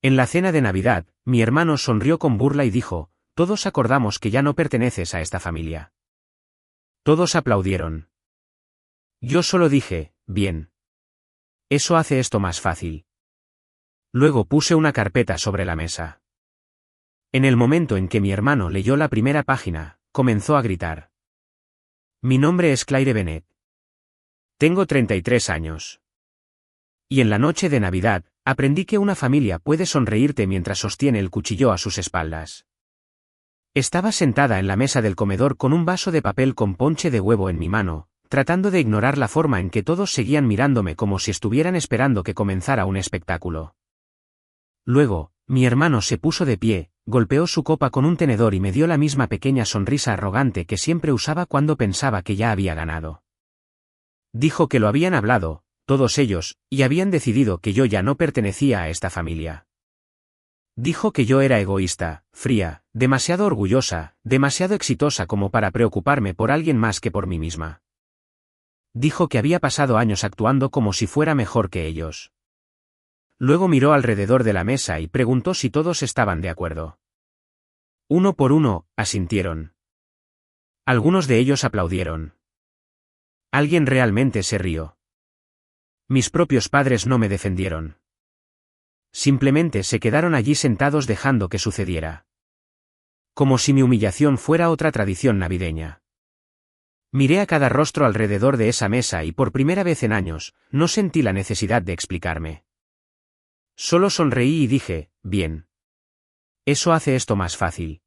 En la cena de Navidad, mi hermano sonrió con burla y dijo, todos acordamos que ya no perteneces a esta familia. Todos aplaudieron. Yo solo dije, bien. Eso hace esto más fácil. Luego puse una carpeta sobre la mesa. En el momento en que mi hermano leyó la primera página, comenzó a gritar. Mi nombre es Claire Bennett. Tengo 33 años. Y en la noche de Navidad, aprendí que una familia puede sonreírte mientras sostiene el cuchillo a sus espaldas. Estaba sentada en la mesa del comedor con un vaso de papel con ponche de huevo en mi mano, tratando de ignorar la forma en que todos seguían mirándome como si estuvieran esperando que comenzara un espectáculo. Luego, mi hermano se puso de pie, golpeó su copa con un tenedor y me dio la misma pequeña sonrisa arrogante que siempre usaba cuando pensaba que ya había ganado. Dijo que lo habían hablado, todos ellos, y habían decidido que yo ya no pertenecía a esta familia. Dijo que yo era egoísta, fría, demasiado orgullosa, demasiado exitosa como para preocuparme por alguien más que por mí misma. Dijo que había pasado años actuando como si fuera mejor que ellos. Luego miró alrededor de la mesa y preguntó si todos estaban de acuerdo. Uno por uno, asintieron. Algunos de ellos aplaudieron. Alguien realmente se rió. Mis propios padres no me defendieron. Simplemente se quedaron allí sentados dejando que sucediera. Como si mi humillación fuera otra tradición navideña. Miré a cada rostro alrededor de esa mesa y por primera vez en años, no sentí la necesidad de explicarme. Solo sonreí y dije, bien. Eso hace esto más fácil.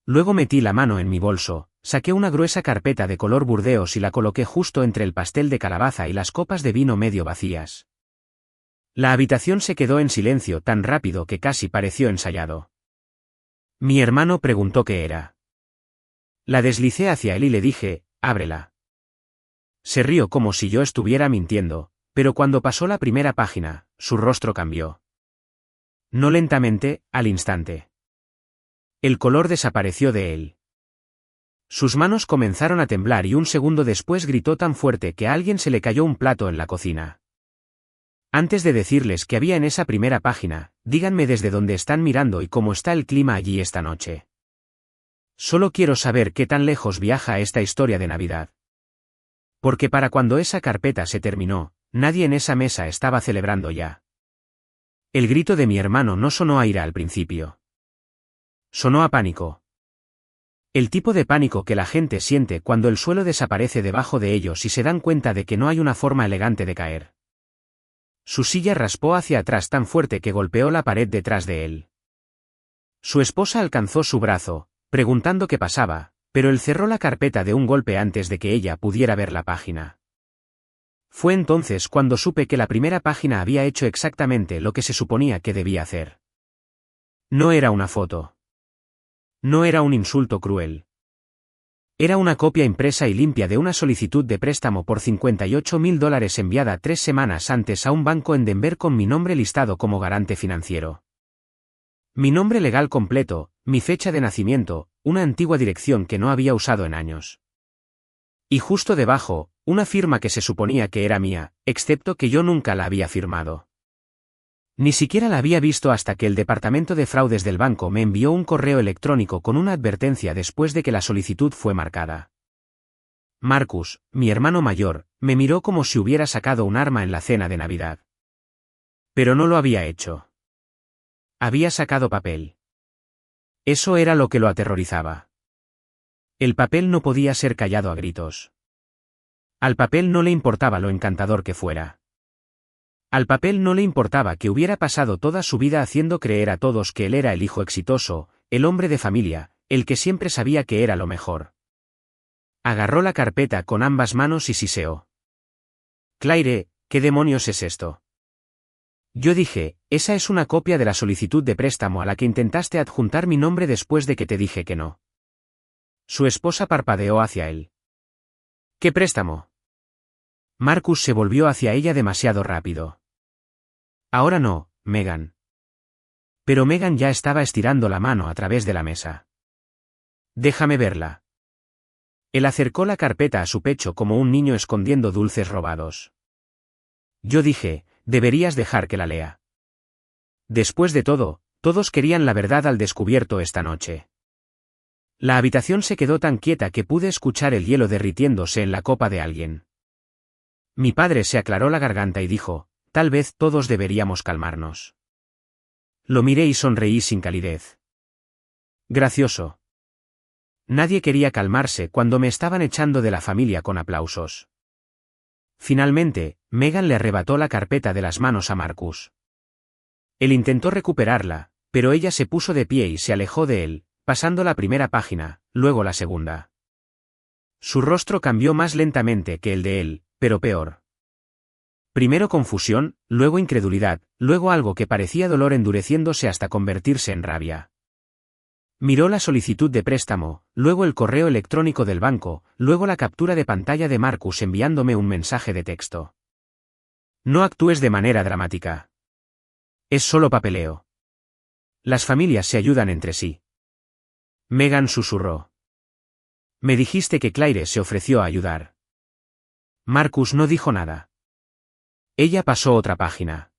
Luego metí la mano en mi bolso, saqué una gruesa carpeta de color burdeos y la coloqué justo entre el pastel de calabaza y las copas de vino medio vacías. La habitación se quedó en silencio tan rápido que casi pareció ensayado. Mi hermano preguntó qué era. La deslicé hacia él y le dije, ábrela. Se rió como si yo estuviera mintiendo, pero cuando pasó la primera página, su rostro cambió. No lentamente, al instante. El color desapareció de él. Sus manos comenzaron a temblar y un segundo después gritó tan fuerte que a alguien se le cayó un plato en la cocina. Antes de decirles qué había en esa primera página, díganme desde dónde están mirando y cómo está el clima allí esta noche. Solo quiero saber qué tan lejos viaja esta historia de Navidad. Porque para cuando esa carpeta se terminó, nadie en esa mesa estaba celebrando ya. El grito de mi hermano no sonó a ira al principio. Sonó a pánico. El tipo de pánico que la gente siente cuando el suelo desaparece debajo de ellos y se dan cuenta de que no hay una forma elegante de caer. Su silla raspó hacia atrás tan fuerte que golpeó la pared detrás de él. Su esposa alcanzó su brazo, preguntando qué pasaba, pero él cerró la carpeta de un golpe antes de que ella pudiera ver la página. Fue entonces cuando supe que la primera página había hecho exactamente lo que se suponía que debía hacer. No era una foto. No era un insulto cruel. Era una copia impresa y limpia de una solicitud de préstamo por $58.000 enviada 3 semanas antes a un banco en Denver con mi nombre listado como garante financiero. Mi nombre legal completo, mi fecha de nacimiento, una antigua dirección que no había usado en años. Y justo debajo, una firma que se suponía que era mía, excepto que yo nunca la había firmado. Ni siquiera la había visto hasta que el departamento de fraudes del banco me envió un correo electrónico con una advertencia después de que la solicitud fue marcada. Marcus, mi hermano mayor, me miró como si hubiera sacado un arma en la cena de Navidad. Pero no lo había hecho. Había sacado papel. Eso era lo que lo aterrorizaba. El papel no podía ser callado a gritos. Al papel no le importaba lo encantador que fuera. Al papel no le importaba que hubiera pasado toda su vida haciendo creer a todos que él era el hijo exitoso, el hombre de familia, el que siempre sabía que era lo mejor. Agarró la carpeta con ambas manos y siseó. Claire, ¿qué demonios es esto? Yo dije, esa es una copia de la solicitud de préstamo a la que intentaste adjuntar mi nombre después de que te dije que no. Su esposa parpadeó hacia él. ¿Qué préstamo? Marcus se volvió hacia ella demasiado rápido. Ahora no, Megan. Pero Megan ya estaba estirando la mano a través de la mesa. Déjame verla. Él acercó la carpeta a su pecho como un niño escondiendo dulces robados. Yo dije, deberías dejar que la lea. Después de todo, todos querían la verdad al descubierto esta noche. La habitación se quedó tan quieta que pude escuchar el hielo derritiéndose en la copa de alguien. Mi padre se aclaró la garganta y dijo, tal vez todos deberíamos calmarnos. Lo miré y sonreí sin calidez. Gracioso. Nadie quería calmarse cuando me estaban echando de la familia con aplausos. Finalmente, Megan le arrebató la carpeta de las manos a Marcus. Él intentó recuperarla, pero ella se puso de pie y se alejó de él, pasando la primera página, luego la segunda. Su rostro cambió más lentamente que el de él, pero peor. Primero confusión, luego incredulidad, luego algo que parecía dolor endureciéndose hasta convertirse en rabia. Miró la solicitud de préstamo, luego el correo electrónico del banco, luego la captura de pantalla de Marcus enviándome un mensaje de texto. No actúes de manera dramática. Es solo papeleo. Las familias se ayudan entre sí. Megan susurró. Me dijiste que Claire se ofreció a ayudar. Marcus no dijo nada. Ella pasó otra página.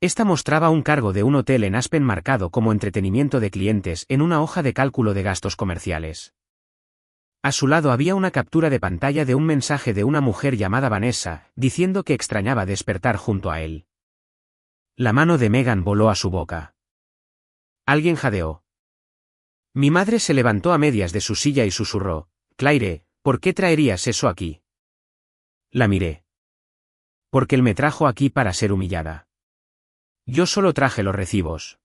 Esta mostraba un cargo de un hotel en Aspen marcado como entretenimiento de clientes en una hoja de cálculo de gastos comerciales. A su lado había una captura de pantalla de un mensaje de una mujer llamada Vanessa, diciendo que extrañaba despertar junto a él. La mano de Megan voló a su boca. Alguien jadeó. Mi madre se levantó a medias de su silla y susurró, Claire, ¿por qué traerías eso aquí? La miré. Porque él me trajo aquí para ser humillada. Yo solo traje los recibos.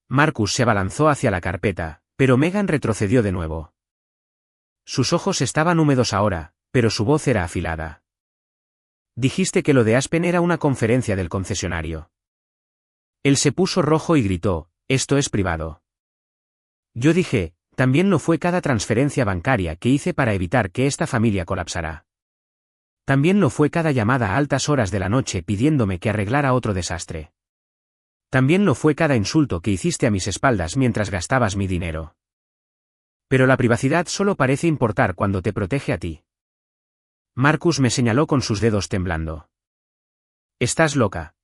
Marcus se abalanzó hacia la carpeta, pero Megan retrocedió de nuevo. Sus ojos estaban húmedos ahora, pero su voz era afilada. Dijiste que lo de Aspen era una conferencia del concesionario. Él se puso rojo y gritó, esto es privado. Yo dije, también lo fue cada transferencia bancaria que hice para evitar que esta familia colapsara. También lo fue cada llamada a altas horas de la noche pidiéndome que arreglara otro desastre. También lo fue cada insulto que hiciste a mis espaldas mientras gastabas mi dinero. Pero la privacidad solo parece importar cuando te protege a ti. Marcus me señaló con sus dedos temblando. Estás loca.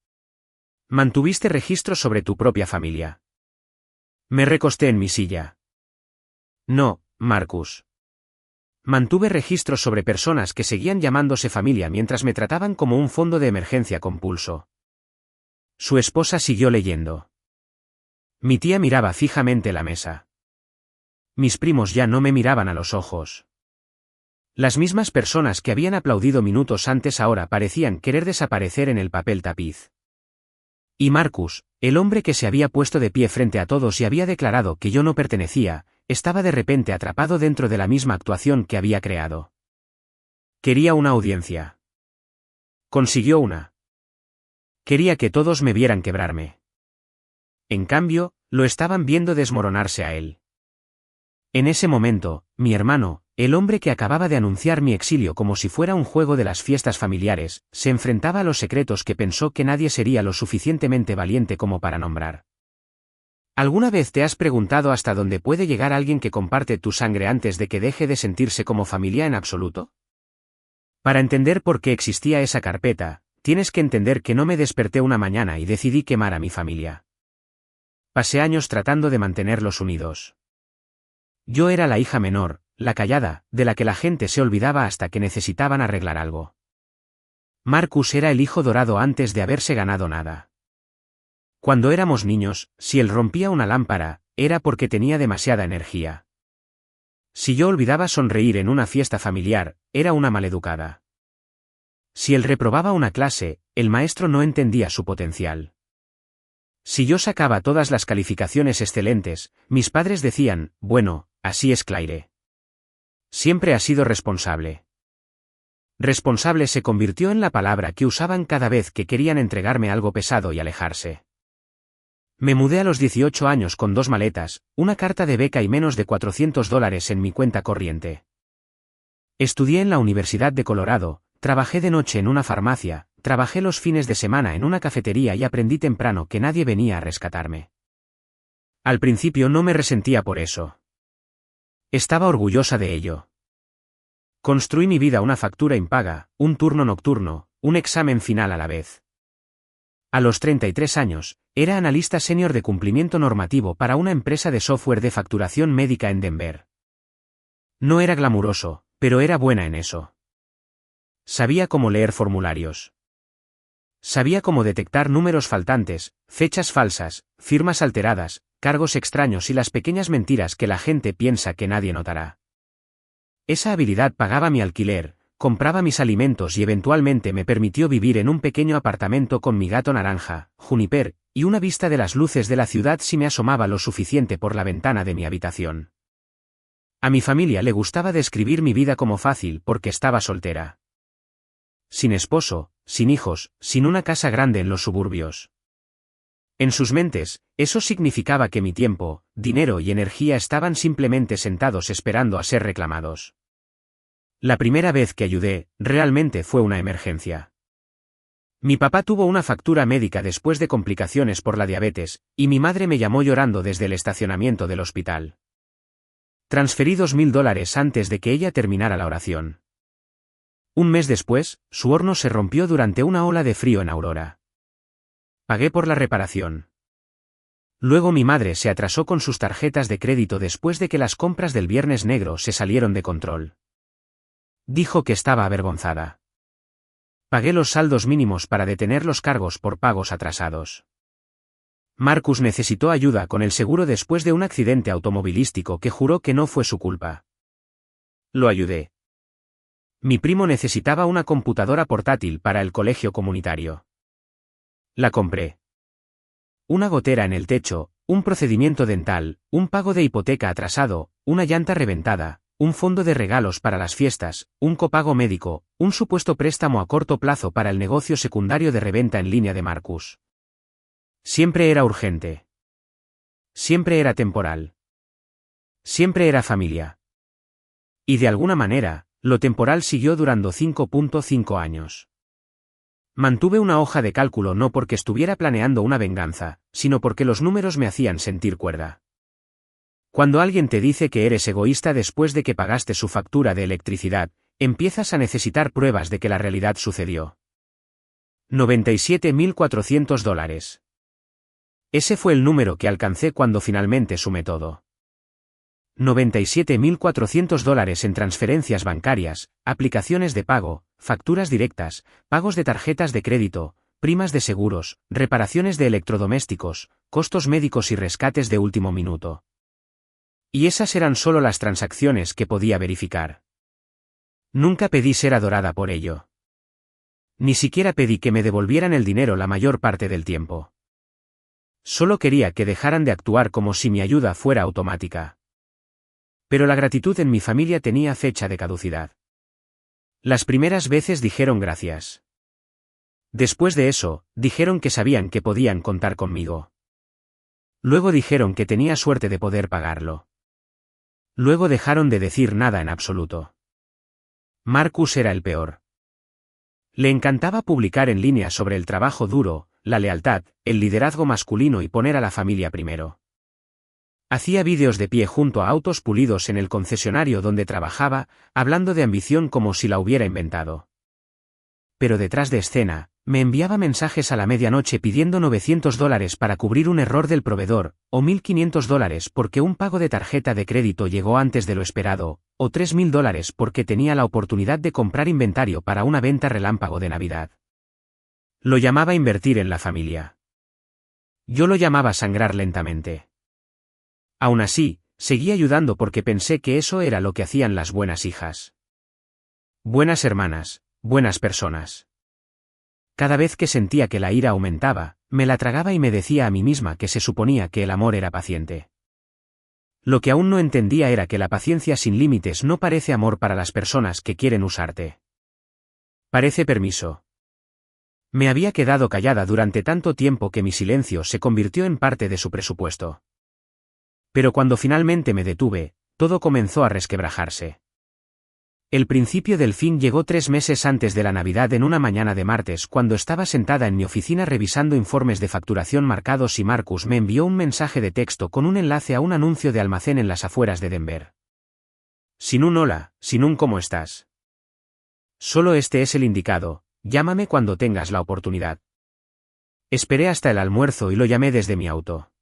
Mantuviste registro sobre tu propia familia. Me recosté en mi silla. No, Marcus. Mantuve registros sobre personas que seguían llamándose familia mientras me trataban como un fondo de emergencia con pulso. Su esposa siguió leyendo. Mi tía miraba fijamente la mesa. Mis primos ya no me miraban a los ojos. Las mismas personas que habían aplaudido minutos antes ahora parecían querer desaparecer en el papel tapiz. Y Marcus, el hombre que se había puesto de pie frente a todos y había declarado que yo no pertenecía, estaba de repente atrapado dentro de la misma actuación que había creado. Quería una audiencia. Consiguió una. Quería que todos me vieran quebrarme. En cambio, lo estaban viendo desmoronarse a él. En ese momento, mi hermano, el hombre que acababa de anunciar mi exilio como si fuera un juego de las fiestas familiares, se enfrentaba a los secretos que pensó que nadie sería lo suficientemente valiente como para nombrar. ¿Alguna vez te has preguntado hasta dónde puede llegar alguien que comparte tu sangre antes de que deje de sentirse como familia en absoluto? Para entender por qué existía esa carpeta, tienes que entender que no me desperté una mañana y decidí quemar a mi familia. Pasé años tratando de mantenerlos unidos. Yo era la hija menor, la callada, de la que la gente se olvidaba hasta que necesitaban arreglar algo. Marcus era el hijo dorado antes de haberse ganado nada. Cuando éramos niños, si él rompía una lámpara, era porque tenía demasiada energía. Si yo olvidaba sonreír en una fiesta familiar, era una maleducada. Si él reprobaba una clase, el maestro no entendía su potencial. Si yo sacaba todas las calificaciones excelentes, mis padres decían, bueno, así es Claire. Siempre ha sido responsable. Responsable se convirtió en la palabra que usaban cada vez que querían entregarme algo pesado y alejarse. Me mudé a los 18 años con 2 maletas, una carta de beca y menos de $400 en mi cuenta corriente. Estudié en la Universidad de Colorado, trabajé de noche en una farmacia, trabajé los fines de semana en una cafetería y aprendí temprano que nadie venía a rescatarme. Al principio no me resentía por eso. Estaba orgullosa de ello. Construí mi vida una factura impaga, un turno nocturno, un examen final a la vez. A los 33 años, era analista senior de cumplimiento normativo para una empresa de software de facturación médica en Denver. No era glamuroso, pero era buena en eso. Sabía cómo leer formularios. Sabía cómo detectar números faltantes, fechas falsas, firmas alteradas, cargos extraños y las pequeñas mentiras que la gente piensa que nadie notará. Esa habilidad pagaba mi alquiler, compraba mis alimentos y eventualmente me permitió vivir en un pequeño apartamento con mi gato naranja, Juniper, y una vista de las luces de la ciudad si me asomaba lo suficiente por la ventana de mi habitación. A mi familia le gustaba describir mi vida como fácil porque estaba soltera. Sin esposo, sin hijos, sin una casa grande en los suburbios. En sus mentes, eso significaba que mi tiempo, dinero y energía estaban simplemente sentados esperando a ser reclamados. La primera vez que ayudé, realmente fue una emergencia. Mi papá tuvo una factura médica después de complicaciones por la diabetes, y mi madre me llamó llorando desde el estacionamiento del hospital. Transferí $2.000 antes de que ella terminara la oración. Un mes después, su horno se rompió durante una ola de frío en Aurora. Pagué por la reparación. Luego mi madre se atrasó con sus tarjetas de crédito después de que las compras del Viernes Negro se salieron de control. Dijo que estaba avergonzada. Pagué los saldos mínimos para detener los cargos por pagos atrasados. Marcus necesitó ayuda con el seguro después de un accidente automovilístico que juró que no fue su culpa. Lo ayudé. Mi primo necesitaba una computadora portátil para el colegio comunitario. La compré. Una gotera en el techo, un procedimiento dental, un pago de hipoteca atrasado, una llanta reventada, un fondo de regalos para las fiestas, un copago médico, un supuesto préstamo a corto plazo para el negocio secundario de reventa en línea de Marcus. Siempre era urgente. Siempre era temporal. Siempre era familia. Y de alguna manera, lo temporal siguió durando 5.5 años. Mantuve una hoja de cálculo no porque estuviera planeando una venganza, sino porque los números me hacían sentir cuerda. Cuando alguien te dice que eres egoísta después de que pagaste su factura de electricidad, empiezas a necesitar pruebas de que la realidad sucedió. $97.400. Ese fue el número que alcancé cuando finalmente sumé todo. $97.400 en transferencias bancarias, aplicaciones de pago, facturas directas, pagos de tarjetas de crédito, primas de seguros, reparaciones de electrodomésticos, costos médicos y rescates de último minuto. Y esas eran solo las transacciones que podía verificar. Nunca pedí ser adorada por ello. Ni siquiera pedí que me devolvieran el dinero la mayor parte del tiempo. Solo quería que dejaran de actuar como si mi ayuda fuera automática. Pero la gratitud en mi familia tenía fecha de caducidad. Las primeras veces dijeron gracias. Después de eso, dijeron que sabían que podían contar conmigo. Luego dijeron que tenía suerte de poder pagarlo. Luego dejaron de decir nada en absoluto. Marcus era el peor. Le encantaba publicar en línea sobre el trabajo duro, la lealtad, el liderazgo masculino y poner a la familia primero. Hacía vídeos de pie junto a autos pulidos en el concesionario donde trabajaba, hablando de ambición como si la hubiera inventado. Pero detrás de escena, me enviaba mensajes a la medianoche pidiendo $900 para cubrir un error del proveedor, o $1.500 porque un pago de tarjeta de crédito llegó antes de lo esperado, o $3.000 porque tenía la oportunidad de comprar inventario para una venta relámpago de Navidad. Lo llamaba invertir en la familia. Yo lo llamaba sangrar lentamente. Aún así, seguí ayudando porque pensé que eso era lo que hacían las buenas hijas. Buenas hermanas, buenas personas. Cada vez que sentía que la ira aumentaba, me la tragaba y me decía a mí misma que se suponía que el amor era paciente. Lo que aún no entendía era que la paciencia sin límites no parece amor para las personas que quieren usarte. Parece permiso. Me había quedado callada durante tanto tiempo que mi silencio se convirtió en parte de su presupuesto. Pero cuando finalmente me detuve, todo comenzó a resquebrajarse. El principio del fin llegó 3 meses antes de la Navidad en una mañana de martes cuando estaba sentada en mi oficina revisando informes de facturación marcados y Marcus me envió un mensaje de texto con un enlace a un anuncio de almacén en las afueras de Denver. Sin un hola, sin un ¿cómo estás? Solo este es el indicado, llámame cuando tengas la oportunidad. Esperé hasta el almuerzo y lo llamé desde mi auto.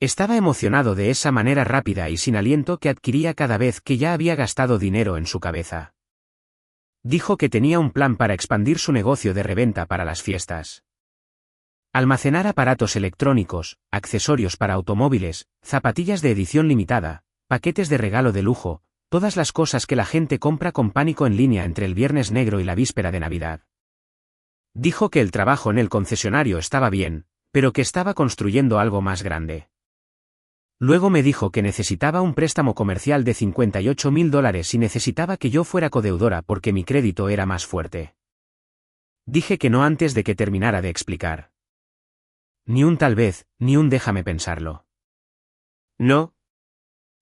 Estaba emocionado de esa manera rápida y sin aliento que adquiría cada vez que ya había gastado dinero en su cabeza. Dijo que tenía un plan para expandir su negocio de reventa para las fiestas. Almacenar aparatos electrónicos, accesorios para automóviles, zapatillas de edición limitada, paquetes de regalo de lujo, todas las cosas que la gente compra con pánico en línea entre el Viernes Negro y la víspera de Navidad. Dijo que el trabajo en el concesionario estaba bien, pero que estaba construyendo algo más grande. Luego me dijo que necesitaba un préstamo comercial de $58.000 y necesitaba que yo fuera codeudora porque mi crédito era más fuerte. Dije que no antes de que terminara de explicar. Ni un tal vez, ni un déjame pensarlo. No.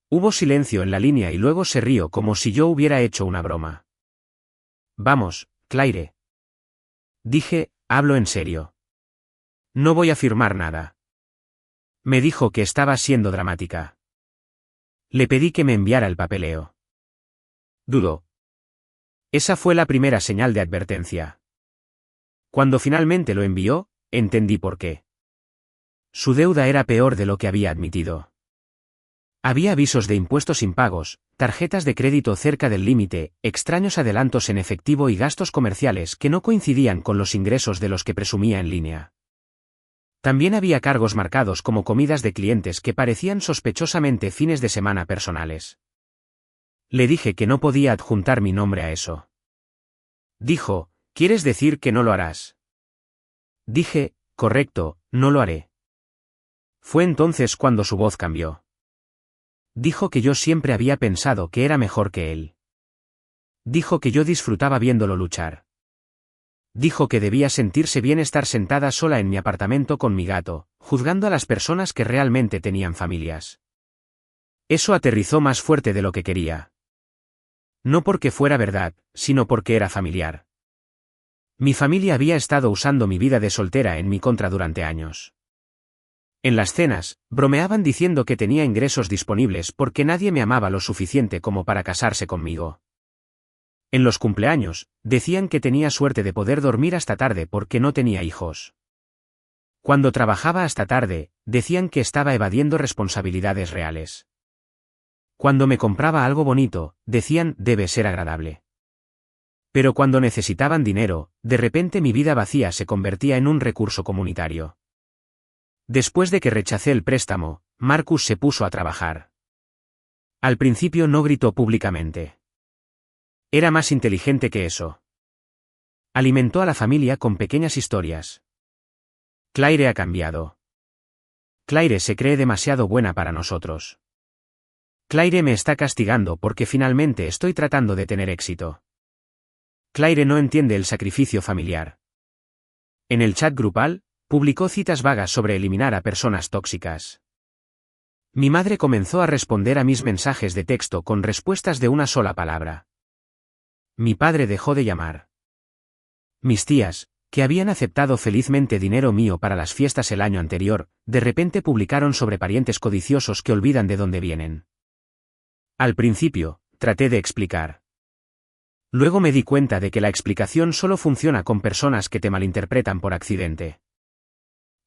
Hubo silencio en la línea y luego se rió como si yo hubiera hecho una broma. Vamos, Claire. Dije, hablo en serio. No voy a firmar nada. Me dijo que estaba siendo dramática. Le pedí que me enviara el papeleo. Dudó. Esa fue la primera señal de advertencia. Cuando finalmente lo envió, entendí por qué. Su deuda era peor de lo que había admitido. Había avisos de impuestos impagos, tarjetas de crédito cerca del límite, extraños adelantos en efectivo y gastos comerciales que no coincidían con los ingresos de los que presumía en línea. También había cargos marcados como comidas de clientes que parecían sospechosamente fines de semana personales. Le dije que no podía adjuntar mi nombre a eso. Dijo, ¿quieres decir que no lo harás? Dije, correcto, no lo haré. Fue entonces cuando su voz cambió. Dijo que yo siempre había pensado que era mejor que él. Dijo que yo disfrutaba viéndolo luchar. Dijo que debía sentirse bien estar sentada sola en mi apartamento con mi gato, juzgando a las personas que realmente tenían familias. Eso aterrizó más fuerte de lo que quería. No porque fuera verdad, sino porque era familiar. Mi familia había estado usando mi vida de soltera en mi contra durante años. En las cenas, bromeaban diciendo que tenía ingresos disponibles porque nadie me amaba lo suficiente como para casarse conmigo. En los cumpleaños, decían que tenía suerte de poder dormir hasta tarde porque no tenía hijos. Cuando trabajaba hasta tarde, decían que estaba evadiendo responsabilidades reales. Cuando me compraba algo bonito, decían, debe ser agradable. Pero cuando necesitaban dinero, de repente mi vida vacía se convertía en un recurso comunitario. Después de que rechacé el préstamo, Marcus se puso a trabajar. Al principio no gritó públicamente. Era más inteligente que eso. Alimentó a la familia con pequeñas historias. Claire ha cambiado. Claire se cree demasiado buena para nosotros. Claire me está castigando porque finalmente estoy tratando de tener éxito. Claire no entiende el sacrificio familiar. En el chat grupal, publicó citas vagas sobre eliminar a personas tóxicas. Mi madre comenzó a responder a mis mensajes de texto con respuestas de una sola palabra. Mi padre dejó de llamar. Mis tías, que habían aceptado felizmente dinero mío para las fiestas el año anterior, de repente publicaron sobre parientes codiciosos que olvidan de dónde vienen. Al principio, traté de explicar. Luego me di cuenta de que la explicación solo funciona con personas que te malinterpretan por accidente.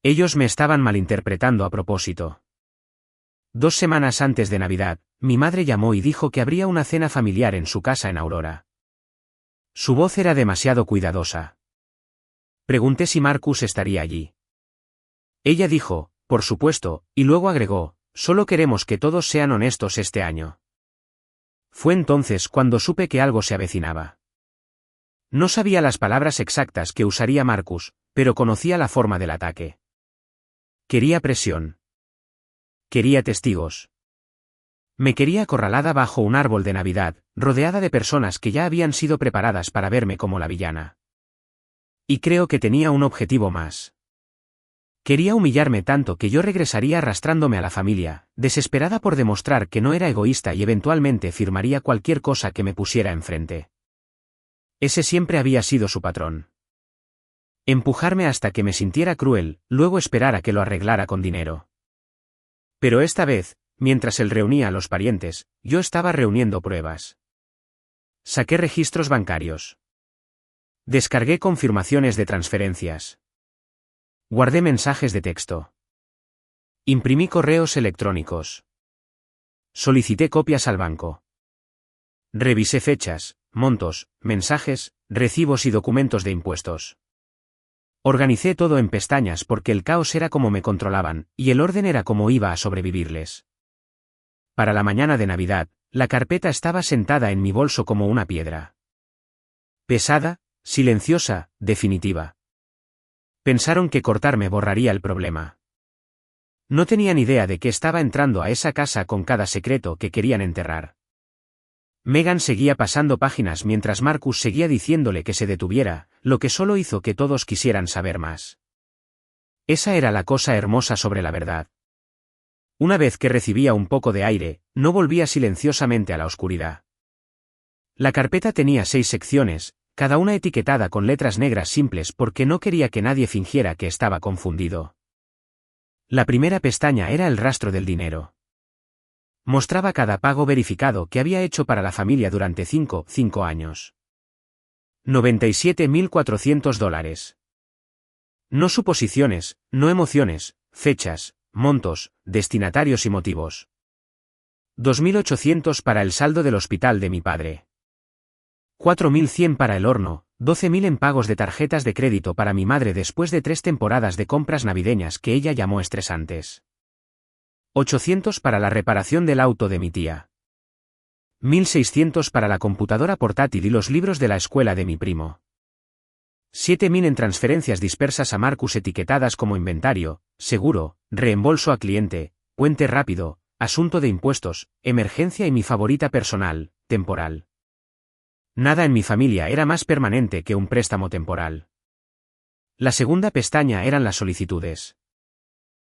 Ellos me estaban malinterpretando a propósito. 2 semanas antes de Navidad, mi madre llamó y dijo que habría una cena familiar en su casa en Aurora. Su voz era demasiado cuidadosa. Pregunté si Marcus estaría allí. Ella dijo, por supuesto, y luego agregó, solo queremos que todos sean honestos este año. Fue entonces cuando supe que algo se avecinaba. No sabía las palabras exactas que usaría Marcus, pero conocía la forma del ataque. Quería presión. Quería testigos. Me quería acorralada bajo un árbol de Navidad, rodeada de personas que ya habían sido preparadas para verme como la villana. Y creo que tenía un objetivo más. Quería humillarme tanto que yo regresaría arrastrándome a la familia, desesperada por demostrar que no era egoísta y eventualmente firmaría cualquier cosa que me pusiera enfrente. Ese siempre había sido su patrón. Empujarme hasta que me sintiera cruel, luego esperar a que lo arreglara con dinero. Pero esta vez, mientras él reunía a los parientes, yo estaba reuniendo pruebas. Saqué registros bancarios. Descargué confirmaciones de transferencias. Guardé mensajes de texto. Imprimí correos electrónicos. Solicité copias al banco. Revisé fechas, montos, mensajes, recibos y documentos de impuestos. Organicé todo en pestañas porque el caos era como me controlaban, y el orden era como iba a sobrevivirles. Para la mañana de Navidad, la carpeta estaba sentada en mi bolso como una piedra. Pesada, silenciosa, definitiva. Pensaron que cortarme borraría el problema. No tenían idea de que estaba entrando a esa casa con cada secreto que querían enterrar. Megan seguía pasando páginas mientras Marcus seguía diciéndole que se detuviera, lo que solo hizo que todos quisieran saber más. Esa era la cosa hermosa sobre la verdad. Una vez que recibía un poco de aire, no volvía silenciosamente a la oscuridad. La carpeta tenía 6 secciones, cada una etiquetada con letras negras simples porque no quería que nadie fingiera que estaba confundido. La primera pestaña era el rastro del dinero. Mostraba cada pago verificado que había hecho para la familia durante 5 años. $97.400. No suposiciones, no emociones, fechas, montos, destinatarios y motivos. 2.800 para el saldo del hospital de mi padre. 4.100 para el horno, 12.000 en pagos de tarjetas de crédito para mi madre después de 3 temporadas de compras navideñas que ella llamó estresantes. 800 para la reparación del auto de mi tía. 1.600 para la computadora portátil y los libros de la escuela de mi primo. 7.000 en transferencias dispersas a Marcus etiquetadas como inventario, seguro, reembolso a cliente, puente rápido, asunto de impuestos, emergencia y mi favorita personal, temporal. Nada en mi familia era más permanente que un préstamo temporal. La segunda pestaña eran las solicitudes.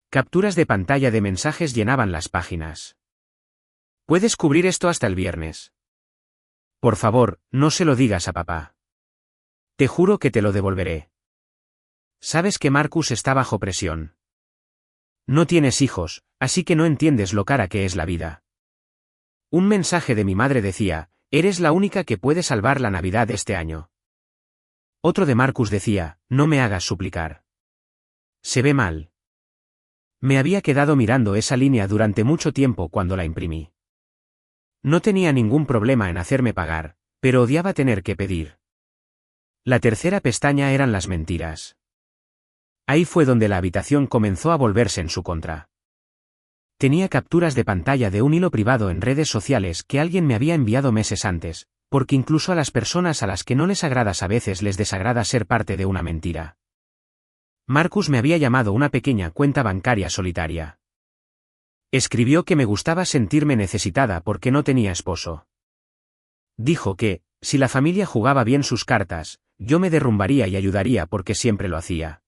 Capturas de pantalla de mensajes llenaban las páginas. ¿Puedes cubrir esto hasta el viernes? Por favor, no se lo digas a papá. Te juro que te lo devolveré. Sabes que Marcus está bajo presión. No tienes hijos, así que no entiendes lo cara que es la vida. Un mensaje de mi madre decía, eres la única que puede salvar la Navidad este año. Otro de Marcus decía, no me hagas suplicar. Se ve mal. Me había quedado mirando esa línea durante mucho tiempo cuando la imprimí. No tenía ningún problema en hacerme pagar, pero odiaba tener que pedir. La tercera pestaña eran las mentiras. Ahí fue donde la habitación comenzó a volverse en su contra. Tenía capturas de pantalla de un hilo privado en redes sociales que alguien me había enviado meses antes, porque incluso a las personas a las que no les agradas a veces les desagrada ser parte de una mentira. Marcus me había llamado una pequeña cuenta bancaria solitaria. Escribió que me gustaba sentirme necesitada porque no tenía esposo. Dijo que, si la familia jugaba bien sus cartas, yo me derrumbaría y ayudaría porque siempre lo hacía.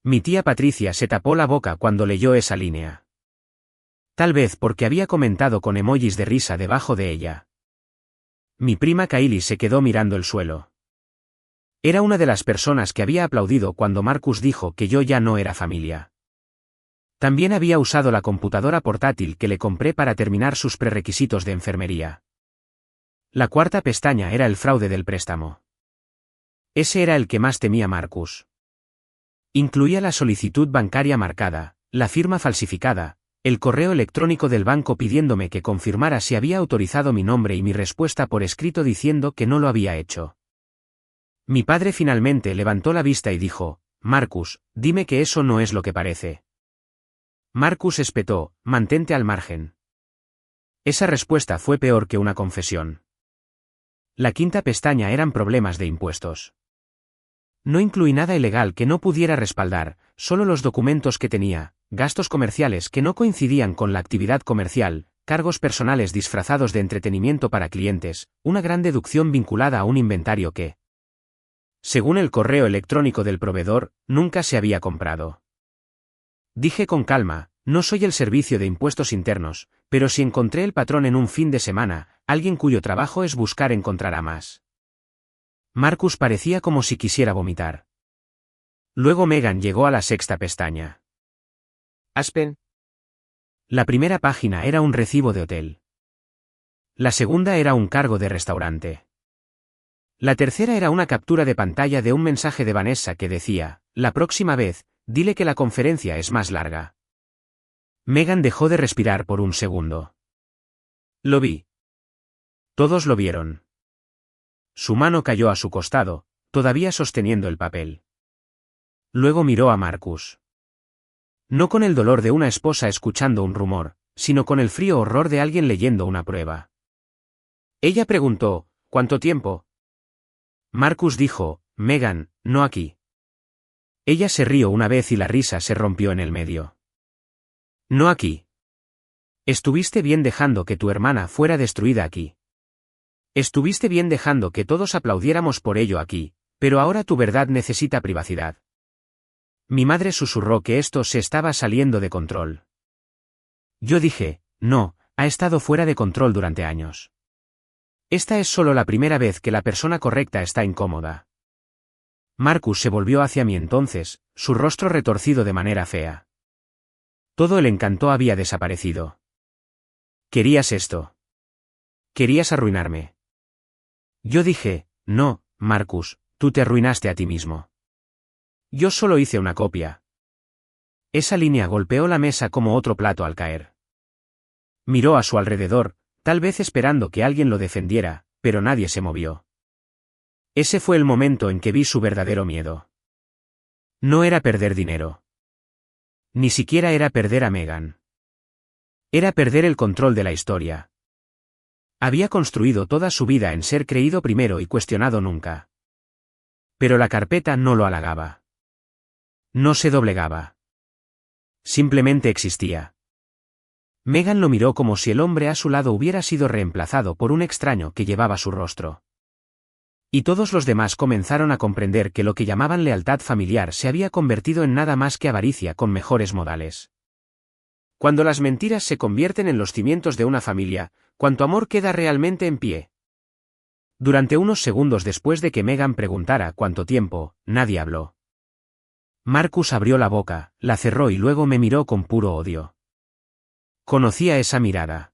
Mi tía Patricia se tapó la boca cuando leyó esa línea. Tal vez porque había comentado con emojis de risa debajo de ella. Mi prima Kylie se quedó mirando el suelo. Era una de las personas que había aplaudido cuando Marcus dijo que yo ya no era familia. También había usado la computadora portátil que le compré para terminar sus prerequisitos de enfermería. La cuarta pestaña era el fraude del préstamo. Ese era el que más temía Marcus. Incluía la solicitud bancaria marcada, la firma falsificada, el correo electrónico del banco pidiéndome que confirmara si había autorizado mi nombre y mi respuesta por escrito diciendo que no lo había hecho. Mi padre finalmente levantó la vista y dijo, Marcus, dime que eso no es lo que parece. Marcus espetó, mantente al margen. Esa respuesta fue peor que una confesión. La quinta pestaña eran problemas de impuestos. No incluí nada ilegal que no pudiera respaldar, solo los documentos que tenía, gastos comerciales que no coincidían con la actividad comercial, cargos personales disfrazados de entretenimiento para clientes, una gran deducción vinculada a un inventario que, según el correo electrónico del proveedor, nunca se había comprado. Dije con calma, no soy el servicio de impuestos internos, pero si encontré el patrón en un fin de semana, alguien cuyo trabajo es buscar encontrará más. Marcus parecía como si quisiera vomitar. Luego Megan llegó a la sexta pestaña. Aspen. La primera página era un recibo de hotel. La segunda era un cargo de restaurante. La tercera era una captura de pantalla de un mensaje de Vanessa que decía, la próxima vez, dile que la conferencia es más larga. Megan dejó de respirar por un segundo. Lo vi. Todos lo vieron. Su mano cayó a su costado, todavía sosteniendo el papel. Luego miró a Marcus. No con el dolor de una esposa escuchando un rumor, sino con el frío horror de alguien leyendo una prueba. Ella preguntó, ¿cuánto tiempo? Marcus dijo, Megan, no aquí. Ella se rió una vez y la risa se rompió en el medio. No aquí. Estuviste bien dejando que tu hermana fuera destruida aquí. Estuviste bien dejando que todos aplaudiéramos por ello aquí, pero ahora tu verdad necesita privacidad. Mi madre susurró que esto se estaba saliendo de control. Yo dije, no, ha estado fuera de control durante años. Esta es solo la primera vez que la persona correcta está incómoda. Marcus se volvió hacia mí entonces, su rostro retorcido de manera fea. Todo el encanto había desaparecido. ¿Querías esto? ¿Querías arruinarme? Yo dije, no, Marcus, tú te arruinaste a ti mismo. Yo solo hice una copia. Esa línea golpeó la mesa como otro plato al caer. Miró a su alrededor, tal vez esperando que alguien lo defendiera, pero nadie se movió. Ese fue el momento en que vi su verdadero miedo. No era perder dinero. Ni siquiera era perder a Megan. Era perder el control de la historia. Había construido toda su vida en ser creído primero y cuestionado nunca. Pero la carpeta no lo halagaba. No se doblegaba. Simplemente existía. Megan lo miró como si el hombre a su lado hubiera sido reemplazado por un extraño que llevaba su rostro. Y todos los demás comenzaron a comprender que lo que llamaban lealtad familiar se había convertido en nada más que avaricia con mejores modales. Cuando las mentiras se convierten en los cimientos de una familia, ¿cuánto amor queda realmente en pie? Durante unos segundos después de que Megan preguntara cuánto tiempo, nadie habló. Marcus abrió la boca, la cerró y luego me miró con puro odio. Conocía esa mirada.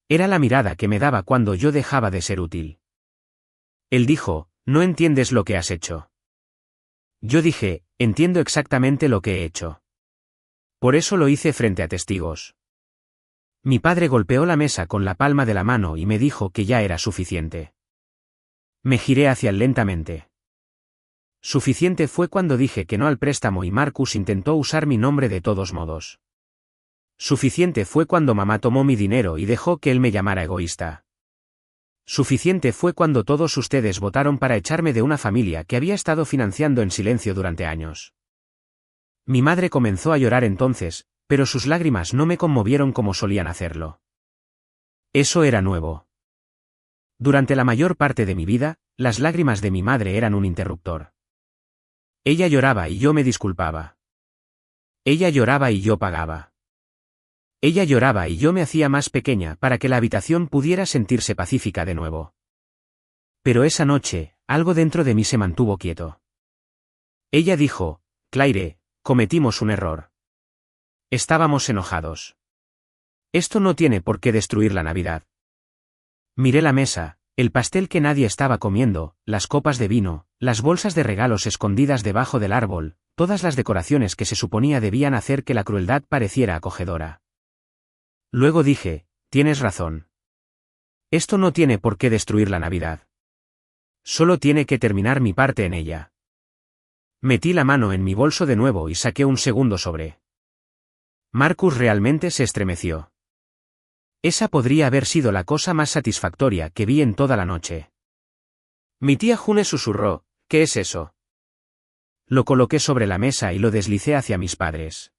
Era la mirada que me daba cuando yo dejaba de ser útil. Él dijo, no entiendes lo que has hecho. Yo dije, entiendo exactamente lo que he hecho. Por eso lo hice frente a testigos. Mi padre golpeó la mesa con la palma de la mano y me dijo que ya era suficiente. Me giré hacia él lentamente. Suficiente fue cuando dije que no al préstamo y Marcus intentó usar mi nombre de todos modos. Suficiente fue cuando mamá tomó mi dinero y dejó que él me llamara egoísta. Suficiente fue cuando todos ustedes votaron para echarme de una familia que había estado financiando en silencio durante años. Mi madre comenzó a llorar entonces, pero sus lágrimas no me conmovieron como solían hacerlo. Eso era nuevo. Durante la mayor parte de mi vida, las lágrimas de mi madre eran un interruptor. Ella lloraba y yo me disculpaba. Ella lloraba y yo pagaba. Ella lloraba y yo me hacía más pequeña para que la habitación pudiera sentirse pacífica de nuevo. Pero esa noche, algo dentro de mí se mantuvo quieto. Ella dijo, Claire, cometimos un error. Estábamos enojados. Esto no tiene por qué destruir la Navidad. Miré la mesa, el pastel que nadie estaba comiendo, las copas de vino, las bolsas de regalos escondidas debajo del árbol, todas las decoraciones que se suponía debían hacer que la crueldad pareciera acogedora. Luego dije, tienes razón. Esto no tiene por qué destruir la Navidad. Solo tiene que terminar mi parte en ella. Metí la mano en mi bolso de nuevo y saqué un segundo sobre. Marcus realmente se estremeció. Esa podría haber sido la cosa más satisfactoria que vi en toda la noche. Mi tía June susurró, ¿qué es eso? Lo coloqué sobre la mesa y lo deslicé hacia mis padres.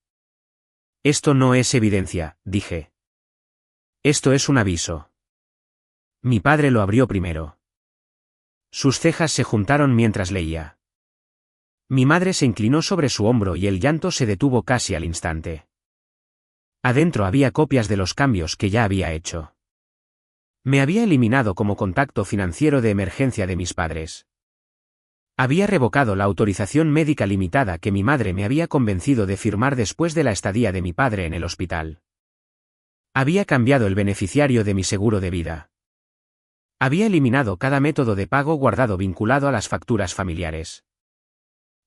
Esto no es evidencia, dije. Esto es un aviso. Mi padre lo abrió primero. Sus cejas se juntaron mientras leía. Mi madre se inclinó sobre su hombro y el llanto se detuvo casi al instante. Adentro había copias de los cambios que ya había hecho. Me había eliminado como contacto financiero de emergencia de mis padres. Había revocado la autorización médica limitada que mi madre me había convencido de firmar después de la estadía de mi padre en el hospital. Había cambiado el beneficiario de mi seguro de vida. Había eliminado cada método de pago guardado vinculado a las facturas familiares.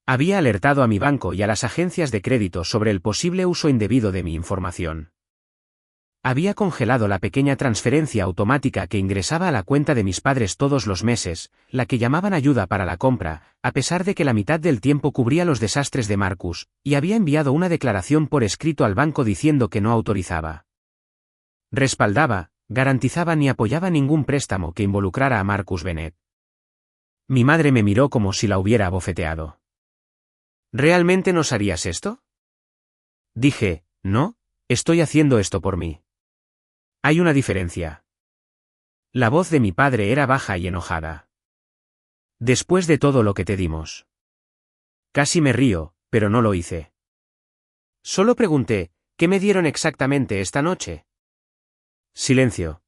Había alertado a mi banco y a las agencias de crédito sobre el posible uso indebido de mi información. Había congelado la pequeña transferencia automática que ingresaba a la cuenta de mis padres todos los meses, la que llamaban ayuda para la compra, a pesar de que la mitad del tiempo cubría los desastres de Marcus, y había enviado una declaración por escrito al banco diciendo que no autorizaba, respaldaba, garantizaba ni apoyaba ningún préstamo que involucrara a Marcus Bennett. Mi madre me miró como si la hubiera abofeteado. ¿Realmente nos harías esto? Dije, no, estoy haciendo esto por mí. Hay una diferencia. La voz de mi padre era baja y enojada. Después de todo lo que te dimos. Casi me río, pero no lo hice. Solo pregunté, ¿qué me dieron exactamente esta noche? Silencio.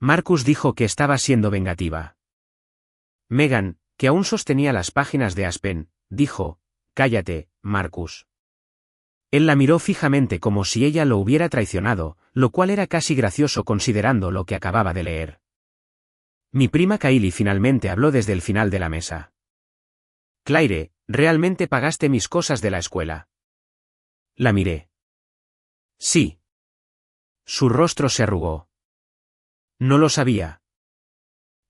Marcus dijo que estaba siendo vengativa. Megan, que aún sostenía las páginas de Aspen, dijo, cállate, Marcus. Él la miró fijamente como si ella lo hubiera traicionado, lo cual era casi gracioso considerando lo que acababa de leer. Mi prima Kylie finalmente habló desde el final de la mesa. Claire, ¿realmente pagaste mis cosas de la escuela? La miré. Sí. Su rostro se arrugó. No lo sabía.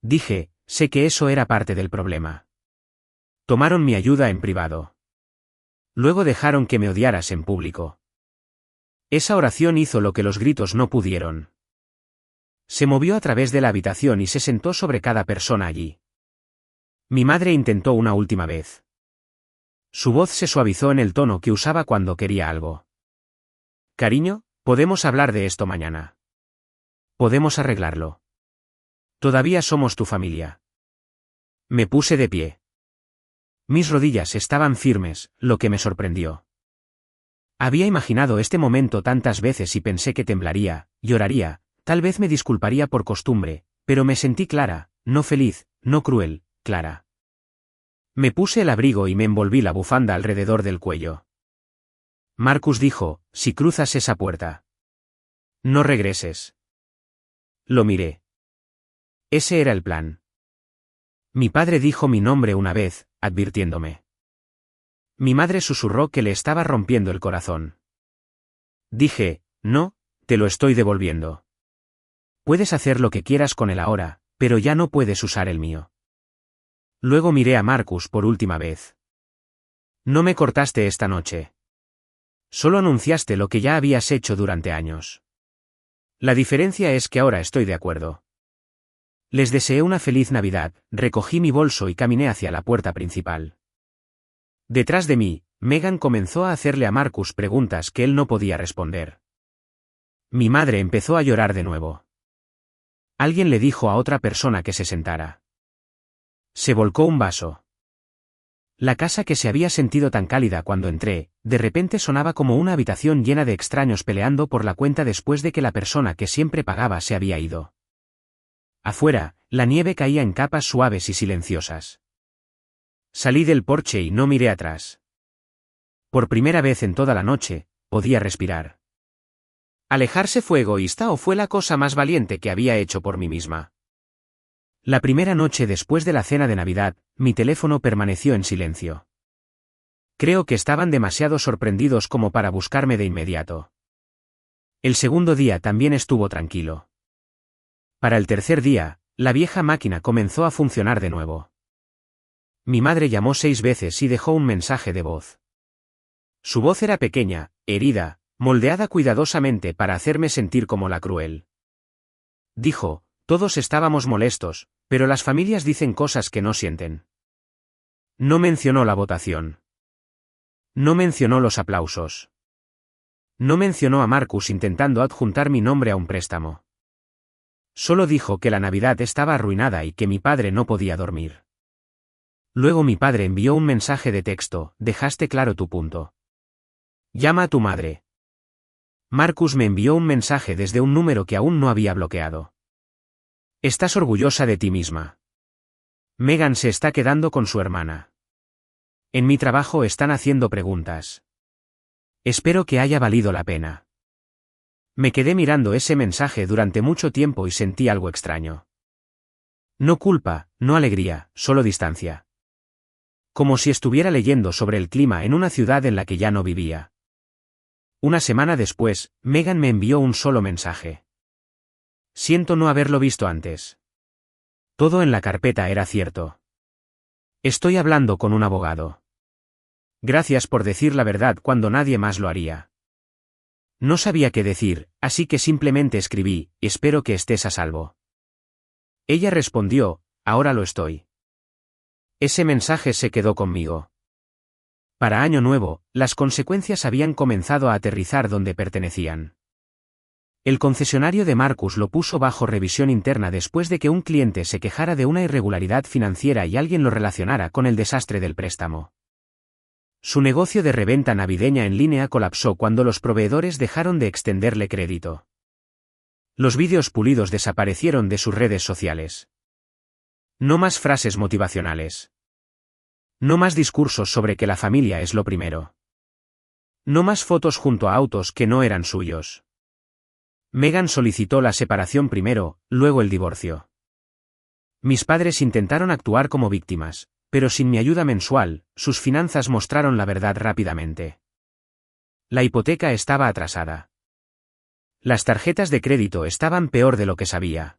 Dije, sé que eso era parte del problema. Tomaron mi ayuda en privado. Luego dejaron que me odiaras en público. Esa oración hizo lo que los gritos no pudieron. Se movió a través de la habitación y se sentó sobre cada persona allí. Mi madre intentó una última vez. Su voz se suavizó en el tono que usaba cuando quería algo. Cariño, podemos hablar de esto mañana. Podemos arreglarlo. Todavía somos tu familia. Me puse de pie. Mis rodillas estaban firmes, lo que me sorprendió. Había imaginado este momento tantas veces y pensé que temblaría, lloraría, tal vez me disculparía por costumbre, pero me sentí clara, no feliz, no cruel, clara. Me puse el abrigo y me envolví la bufanda alrededor del cuello. Marcus dijo, si cruzas esa puerta. No regreses. Lo miré. Ese era el plan. Mi padre dijo mi nombre una vez, advirtiéndome. Mi madre susurró que le estaba rompiendo el corazón. Dije, no, te lo estoy devolviendo. Puedes hacer lo que quieras con él ahora, pero ya no puedes usar el mío. Luego miré a Marcus por última vez. No me cortaste esta noche. Solo anunciaste lo que ya habías hecho durante años. La diferencia es que ahora estoy de acuerdo. Les deseé una feliz Navidad, recogí mi bolso y caminé hacia la puerta principal. Detrás de mí, Megan comenzó a hacerle a Marcus preguntas que él no podía responder. Mi madre empezó a llorar de nuevo. Alguien le dijo a otra persona que se sentara. Se volcó un vaso. La casa que se había sentido tan cálida cuando entré, de repente sonaba como una habitación llena de extraños peleando por la cuenta después de que la persona que siempre pagaba se había ido. Afuera, la nieve caía en capas suaves y silenciosas. Salí del porche y no miré atrás. Por primera vez en toda la noche, podía respirar. ¿Alejarse fue egoísta o fue la cosa más valiente que había hecho por mí misma? La primera noche después de la cena de Navidad, mi teléfono permaneció en silencio. Creo que estaban demasiado sorprendidos como para buscarme de inmediato. El segundo día también estuvo tranquilo. Para el tercer día, la vieja máquina comenzó a funcionar de nuevo. Mi madre llamó 6 veces y dejó un mensaje de voz. Su voz era pequeña, herida, moldeada cuidadosamente para hacerme sentir como la cruel. Dijo, todos estábamos molestos, pero las familias dicen cosas que no sienten. No mencionó la votación. No mencionó los aplausos. No mencionó a Marcus intentando adjuntar mi nombre a un préstamo. Solo dijo que la Navidad estaba arruinada y que mi padre no podía dormir. Luego mi padre envió un mensaje de texto, dejaste claro tu punto. Llama a tu madre. Marcus me envió un mensaje desde un número que aún no había bloqueado. Estás orgullosa de ti misma. Megan se está quedando con su hermana. En mi trabajo están haciendo preguntas. Espero que haya valido la pena. Me quedé mirando ese mensaje durante mucho tiempo y sentí algo extraño. No culpa, no alegría, solo distancia. Como si estuviera leyendo sobre el clima en una ciudad en la que ya no vivía. Una semana después, Megan me envió un solo mensaje. Siento no haberlo visto antes. Todo en la carpeta era cierto. Estoy hablando con un abogado. Gracias por decir la verdad cuando nadie más lo haría. No sabía qué decir, así que simplemente escribí, espero que estés a salvo. Ella respondió, ahora lo estoy. Ese mensaje se quedó conmigo. Para Año Nuevo, las consecuencias habían comenzado a aterrizar donde pertenecían. El concesionario de Marcus lo puso bajo revisión interna después de que un cliente se quejara de una irregularidad financiera y alguien lo relacionara con el desastre del préstamo. Su negocio de reventa navideña en línea colapsó cuando los proveedores dejaron de extenderle crédito. Los vídeos pulidos desaparecieron de sus redes sociales. No más frases motivacionales. No más discursos sobre que la familia es lo primero. No más fotos junto a autos que no eran suyos. Megan solicitó la separación primero, luego el divorcio. Mis padres intentaron actuar como víctimas, pero sin mi ayuda mensual, sus finanzas mostraron la verdad rápidamente. La hipoteca estaba atrasada. Las tarjetas de crédito estaban peor de lo que sabía.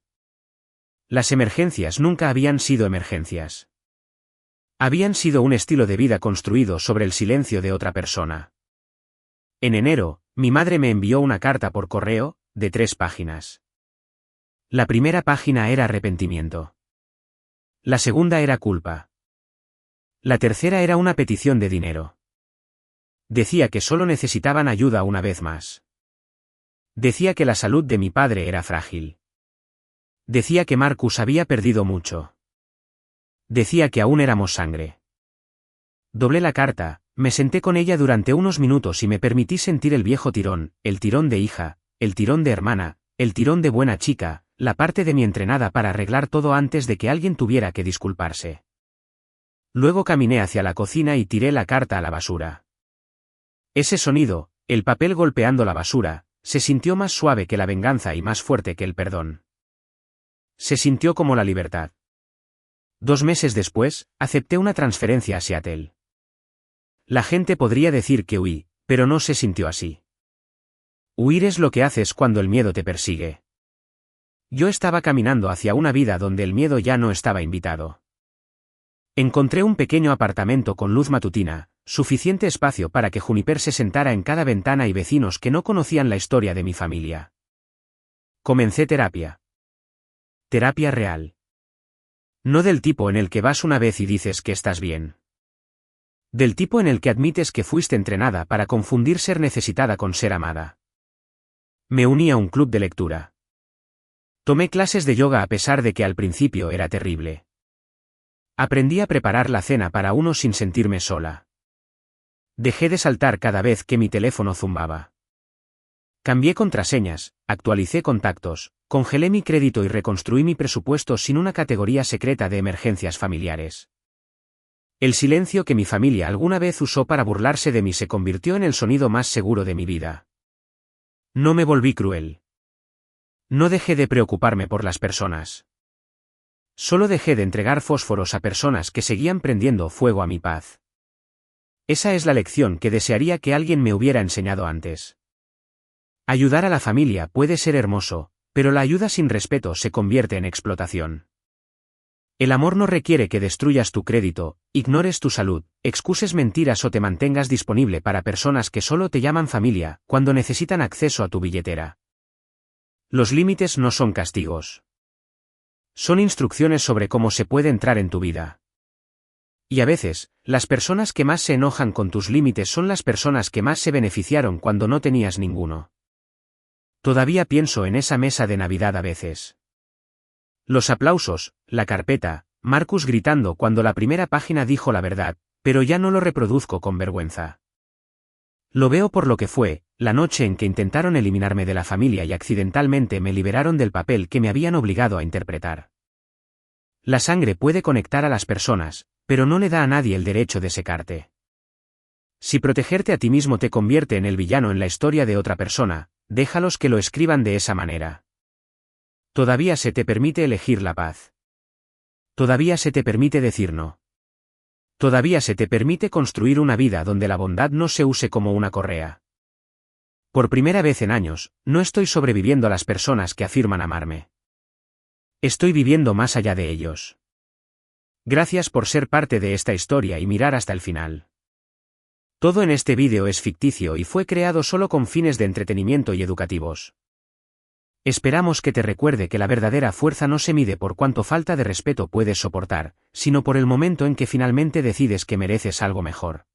Las emergencias nunca habían sido emergencias. Habían sido un estilo de vida construido sobre el silencio de otra persona. En enero, mi madre me envió una carta por correo, de 3 páginas. La primera página era arrepentimiento. La segunda era culpa. La tercera era una petición de dinero. Decía que solo necesitaban ayuda una vez más. Decía que la salud de mi padre era frágil. Decía que Marcus había perdido mucho. Decía que aún éramos sangre. Doblé la carta, me senté con ella durante unos minutos y me permití sentir el viejo tirón, el tirón de hija, el tirón de hermana, el tirón de buena chica, la parte de mi entrenada para arreglar todo antes de que alguien tuviera que disculparse. Luego caminé hacia la cocina y tiré la carta a la basura. Ese sonido, el papel golpeando la basura, se sintió más suave que la venganza y más fuerte que el perdón. Se sintió como la libertad. 2 meses después, acepté una transferencia a Seattle. La gente podría decir que huí, pero no se sintió así. Huir es lo que haces cuando el miedo te persigue. Yo estaba caminando hacia una vida donde el miedo ya no estaba invitado. Encontré un pequeño apartamento con luz matutina, suficiente espacio para que Juniper se sentara en cada ventana y vecinos que no conocían la historia de mi familia. Comencé terapia. Terapia real. No del tipo en el que vas una vez y dices que estás bien. Del tipo en el que admites que fuiste entrenada para confundir ser necesitada con ser amada. Me uní a un club de lectura. Tomé clases de yoga a pesar de que al principio era terrible. Aprendí a preparar la cena para uno sin sentirme sola. Dejé de saltar cada vez que mi teléfono zumbaba. Cambié contraseñas, actualicé contactos, congelé mi crédito y reconstruí mi presupuesto sin una categoría secreta de emergencias familiares. El silencio que mi familia alguna vez usó para burlarse de mí se convirtió en el sonido más seguro de mi vida. No me volví cruel. No dejé de preocuparme por las personas. Solo dejé de entregar fósforos a personas que seguían prendiendo fuego a mi paz. Esa es la lección que desearía que alguien me hubiera enseñado antes. Ayudar a la familia puede ser hermoso, pero la ayuda sin respeto se convierte en explotación. El amor no requiere que destruyas tu crédito, ignores tu salud, excuses mentiras o te mantengas disponible para personas que solo te llaman familia cuando necesitan acceso a tu billetera. Los límites no son castigos. Son instrucciones sobre cómo se puede entrar en tu vida. Y a veces, las personas que más se enojan con tus límites son las personas que más se beneficiaron cuando no tenías ninguno. Todavía pienso en esa mesa de Navidad a veces. Los aplausos, la carpeta, Marcus gritando cuando la primera página dijo la verdad, pero ya no lo reproduzco con vergüenza. Lo veo por lo que fue, la noche en que intentaron eliminarme de la familia y accidentalmente me liberaron del papel que me habían obligado a interpretar. La sangre puede conectar a las personas, pero no le da a nadie el derecho de secarte. Si protegerte a ti mismo te convierte en el villano en la historia de otra persona, déjalos que lo escriban de esa manera. Todavía se te permite elegir la paz. Todavía se te permite decir no. Todavía se te permite construir una vida donde la bondad no se use como una correa. Por primera vez en años, no estoy sobreviviendo a las personas que afirman amarme. Estoy viviendo más allá de ellos. Gracias por ser parte de esta historia y mirar hasta el final. Todo en este vídeo es ficticio y fue creado solo con fines de entretenimiento y educativos. Esperamos que te recuerde que la verdadera fuerza no se mide por cuánto falta de respeto puedes soportar, sino por el momento en que finalmente decides que mereces algo mejor.